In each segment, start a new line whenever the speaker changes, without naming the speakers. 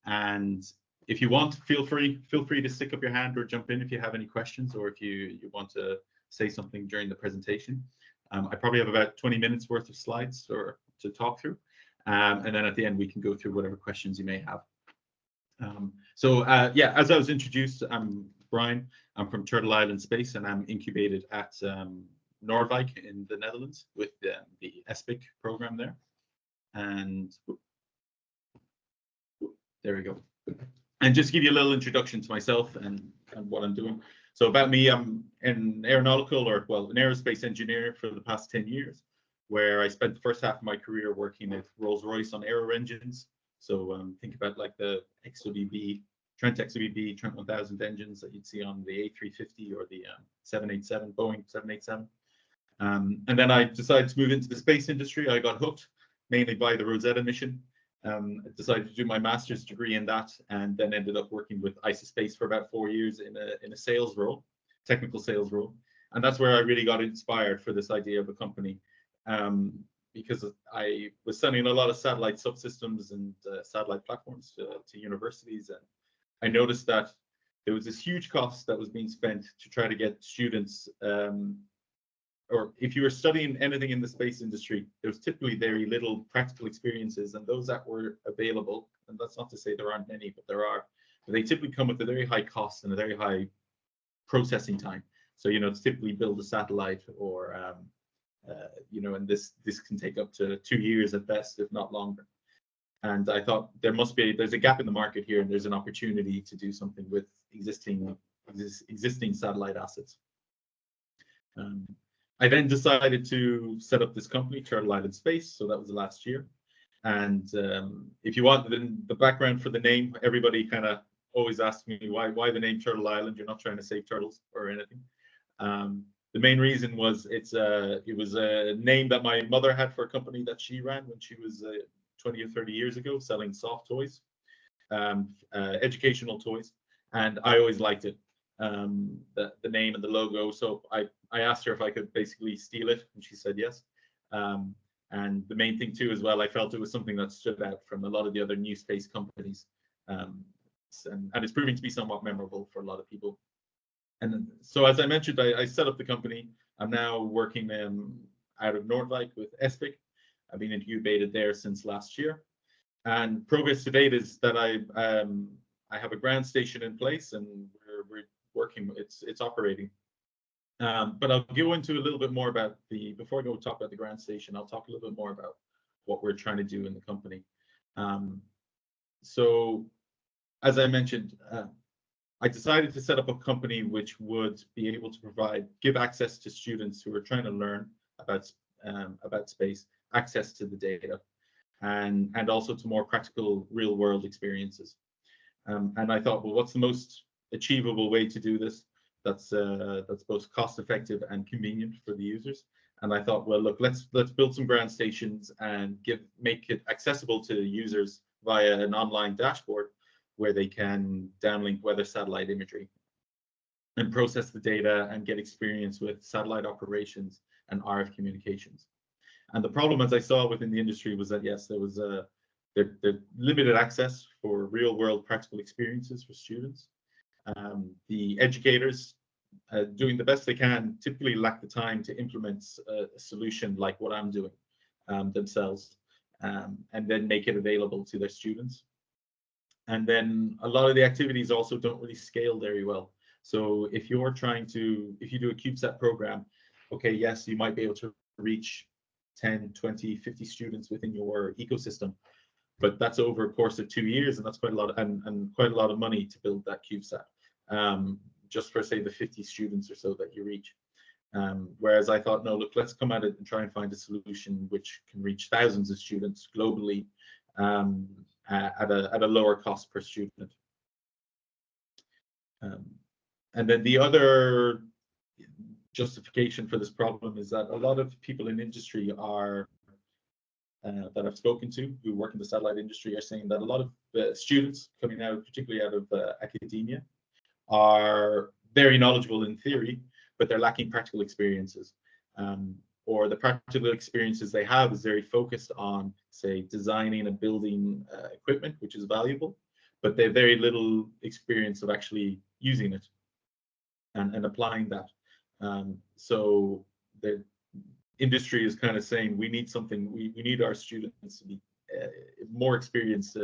And if you want, feel free to stick up your hand or jump in if you have any questions, or if you want to say something during the presentation. I probably have about 20 minutes worth of slides or to talk through, and then at the end we can go through whatever questions you may have. Yeah, as I was introduced, I'm Brian. I'm from Turtle Island Space, and I'm incubated at Noordwijk in the Netherlands with the ESA BIC program there. And there we go. And just give you a little introduction to myself and what I'm doing. So about me, I'm an aeronautical, or well, an aerospace engineer for the past 10 years, where I spent the first half of my career working at Rolls-Royce on aero engines. So think about like the Trent XWB, Trent 1000 engines that you'd see on the A350 or the 787, Boeing 787. And then I decided to move into the space industry. I got hooked mainly by the Rosetta mission. I decided to do my master's degree in that, and then ended up working with ESA Space for about 4 years in a sales role, technical sales role. And that's where I really got inspired for this idea of a company, because I was selling a lot of satellite subsystems and satellite platforms to universities, and I noticed that there was this huge cost that was being spent to try to get students, or if you were studying anything in the space industry, there was typically very little practical experiences, and those that were available, and that's not to say there aren't many, but there are, but they typically come with a very high cost and a very high processing time. So, you know, to typically build a satellite, or, you know, and this can take up to 2 years at best, if not longer. And I thought there's a gap in the market here, and there's an opportunity to do something with existing satellite assets. I then decided to set up this company, Turtle Island Space. So that was last year. And if you want the background for the name, everybody kind of always asks me why the name Turtle Island. You're not trying to save turtles or anything. The main reason was it was a name that my mother had for a company that she ran when she was 20 or 30 years ago, selling soft toys, educational toys, and I always liked it, the name and the logo. So I asked her if I could basically steal it, and she said yes. And the main thing too, as well, I felt it was something that stood out from a lot of the other new space companies, and it's proving to be somewhat memorable for a lot of people. And so, as I mentioned, I set up the company. I'm now working out of Noordwijk with ESA BIC. I've been incubated there since last year, and progress to date is that I have a ground station in place, and we're working. It's operating. But I'll go into a little bit more about before I go talk about the ground station, I'll talk a little bit more about what we're trying to do in the company. So, as I mentioned, I decided to set up a company which would be able to give access to students who are trying to learn about space, access to the data, and also to more practical real world experiences. And I thought, well, what's the most achievable way to do this that's both cost effective and convenient for the users? And I thought, well, look, let's build some ground stations and make it accessible to users via an online dashboard where they can downlink weather satellite imagery and process the data and get experience with satellite operations and RF communications. And the problem, as I saw within the industry, was that yes, there was the limited access for real world practical experiences for students. The educators, doing the best they can, typically lack the time to implement a solution like what I'm doing themselves, and then make it available to their students. And then a lot of the activities also don't really scale very well. So if you do a CubeSat program, okay, yes, you might be able to reach 10, 20, 50 students within your ecosystem, but that's over a course of 2 years, and that's quite a lot, and quite a lot of money to build that CubeSat, just for say the 50 students or so that you reach. Whereas I thought, no, look, let's come at it and try and find a solution which can reach thousands of students globally, at a lower cost per student. And then the other justification for this problem is that a lot of people in industry that I've spoken to who work in the satellite industry are saying that a lot of students coming out, particularly out of academia, are very knowledgeable in theory, but they're lacking practical experiences. Or the practical experiences they have is very focused on, say, designing and building equipment, which is valuable, but they have very little experience of actually using it and applying that. So the industry is kind of saying we need something, we need our students to be more experienced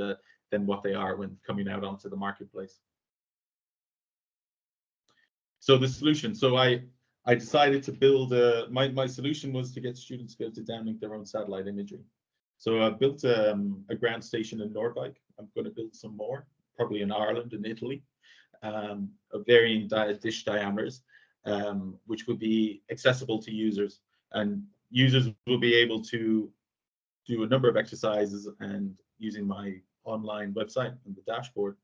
than what they are when coming out onto the marketplace. So the solution, so I decided to build my solution was to get students to be able to downlink their own satellite imagery. So I built a ground station in Nordwijk. I'm going to build some more, probably in Ireland and Italy, of varying dish diameters, which would be accessible to users, and users will be able to do a number of exercises, and using my online website and the dashboard,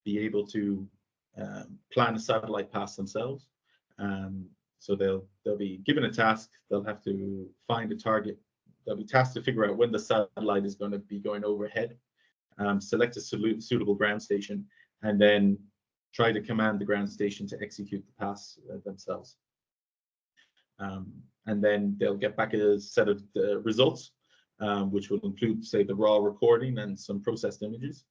be able to plan a satellite pass themselves. So they'll be given a task. They'll have to find a target. They'll be tasked to figure out when the satellite is going to be going overhead, select a suitable ground station, and then try to command the ground station to execute the pass themselves. And then they'll get back a set of the results, which will include, say, the raw recording and some processed images,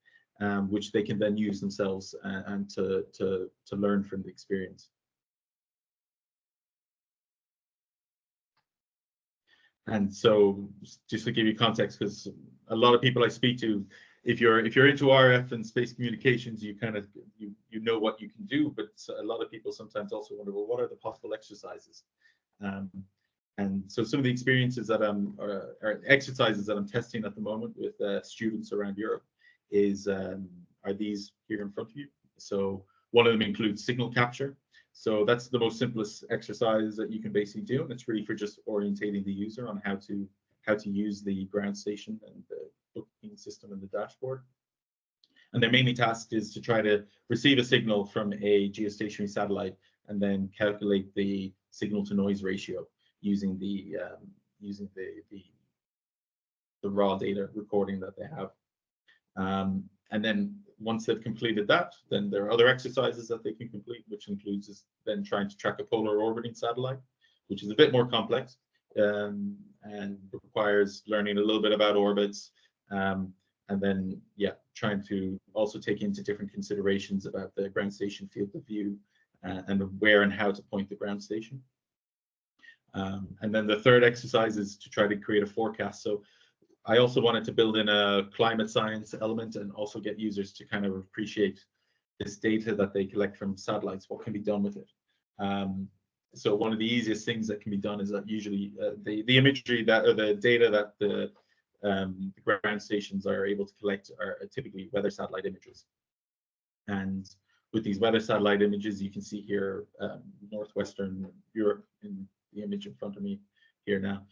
which they can then use themselves and to learn from the experience. And so, just to give you context, because a lot of people I speak to, if you're into RF and space communications, you kind of you know what you can do, but a lot of people sometimes also wonder, well, what are the possible exercises? And so some of the experiences that or exercises that I'm testing at the moment with students around Europe are these here in front of you. So one of them includes signal capture. So that's the most simplest exercise that you can basically do, and it's really for just orientating the user on how to use the ground station and the booking system and the dashboard. And their mainly task is to try to receive a signal from a geostationary satellite and then calculate the signal to noise ratio using the raw data recording that they have. And then once they've completed that, then there are other exercises that they can complete, which includes then trying to track a polar orbiting satellite, which is a bit more complex and requires learning a little bit about orbits, and then trying to also take into different considerations about the ground station field of view and where and how to point the ground station. And then the third exercise is to try to create a forecast. So I also wanted to build in a climate science element and also get users to kind of appreciate this data that they collect from satellites, what can be done with it. So one of the easiest things that can be done is that usually the imagery that, or the data that the ground stations are able to collect are typically weather satellite images. And with these weather satellite images, you can see here northwestern Europe in the image in front of me here now.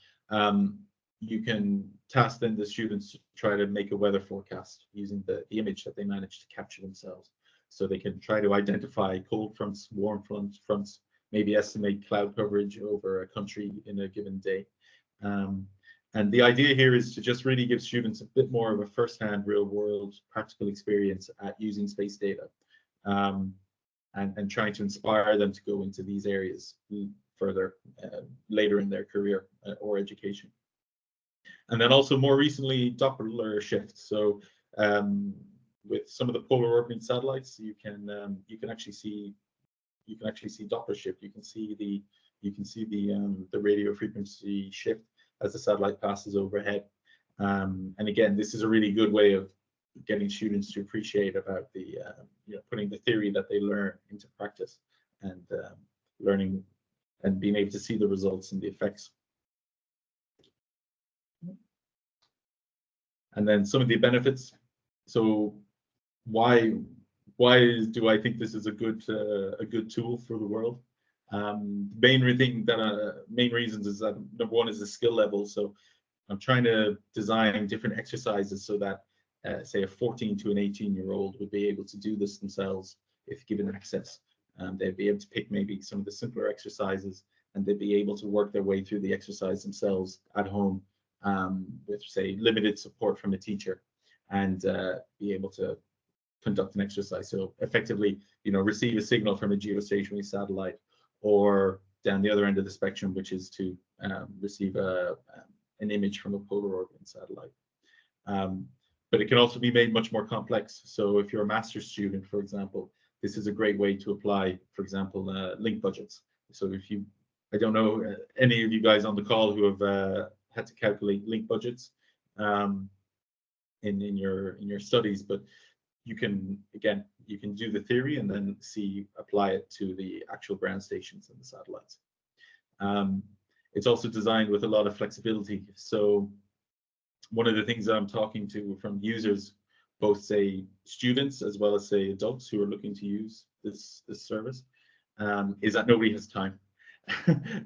You can task then the students to try to make a weather forecast using the image that they managed to capture themselves. So they can try to identify cold fronts, warm fronts, maybe estimate cloud coverage over a country in a given day. And the idea here is to just really give students a bit more of a first-hand, real-world, practical experience at using space data, and trying to inspire them to go into these areas further later in their career or education. And then also more recently, Doppler shift. So with some of the polar orbiting satellites, you can actually see Doppler shift. You can see the radio frequency shift as the satellite passes overhead. And again, this is a really good way of getting students to appreciate about the putting the theory that they learn into practice and learning and being able to see the results and the effects. And then some of the benefits. So why do I think this is a good tool for the world? Main reasons is that number one is the skill level. So I'm trying to design different exercises so that say a 14 to an 18-year-old would be able to do this themselves if given access. They'd be able to pick maybe some of the simpler exercises, and they'd be able to work their way through the exercise themselves at home with, say, limited support from a teacher, and be able to conduct an exercise. So effectively, receive a signal from a geostationary satellite, or down the other end of the spectrum, which is to receive an image from a polar orbiting satellite. but it can also be made much more complex. So if you're a master's student, for example, this is a great way to apply, for example, link budgets. So if you, I don't know any of you guys on the call who have had to calculate link budgets in your studies, but you can, again, you can do the theory and then apply it to the actual ground stations and the satellites. It's also designed with a lot of flexibility. So one of the things that I'm talking to from users, both say students as well as say adults who are looking to use this service, is that nobody has time,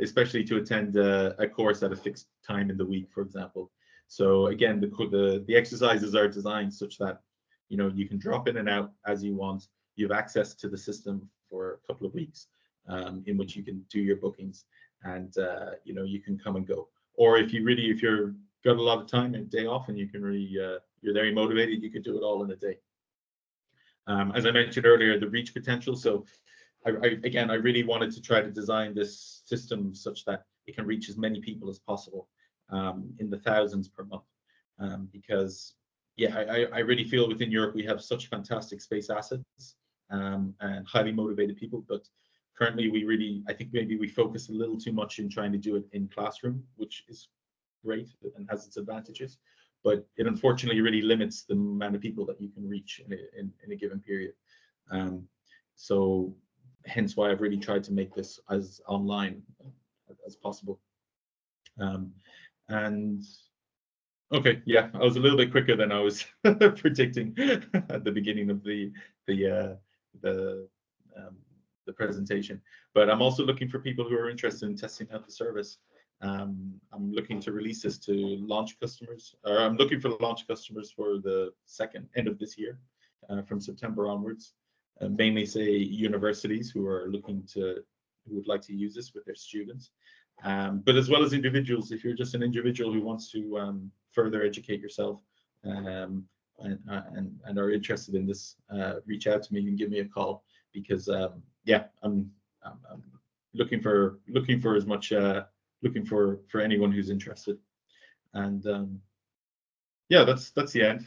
especially to attend a course at a fixed time in the week, for example. So again, the exercises are designed such that, you know, you can drop in and out as you want. You have access to the system for a couple of weeks in which you can do your bookings, and you know, you can come and go. Or if you're got a lot of time and day off and you can really you're very motivated, you could do it all in a day. As I mentioned earlier, the reach potential. So I really wanted to try to design this system such that it can reach as many people as possible, in the thousands per month, because yeah, I really feel within Europe we have such fantastic space assets and highly motivated people, but currently I think maybe we focus a little too much in trying to do it in classroom, which is great and has its advantages, but it unfortunately really limits the amount of people that you can reach in a given period. So hence why I've really tried to make this as online as possible. And okay, yeah, I was a little bit quicker than I was predicting at the beginning of the presentation, but I'm also looking for people who are interested in testing out the service. I'm looking to release this to launch customers, or I'm looking for launch customers for the end of this year, from September onwards, mainly say universities who would like to use this with their students, but as well as individuals. If you're just an individual who wants to further educate yourself and are interested in this, reach out to me and give me a call, because yeah, I'm looking for as much looking for anyone who's interested. And yeah, that's the end.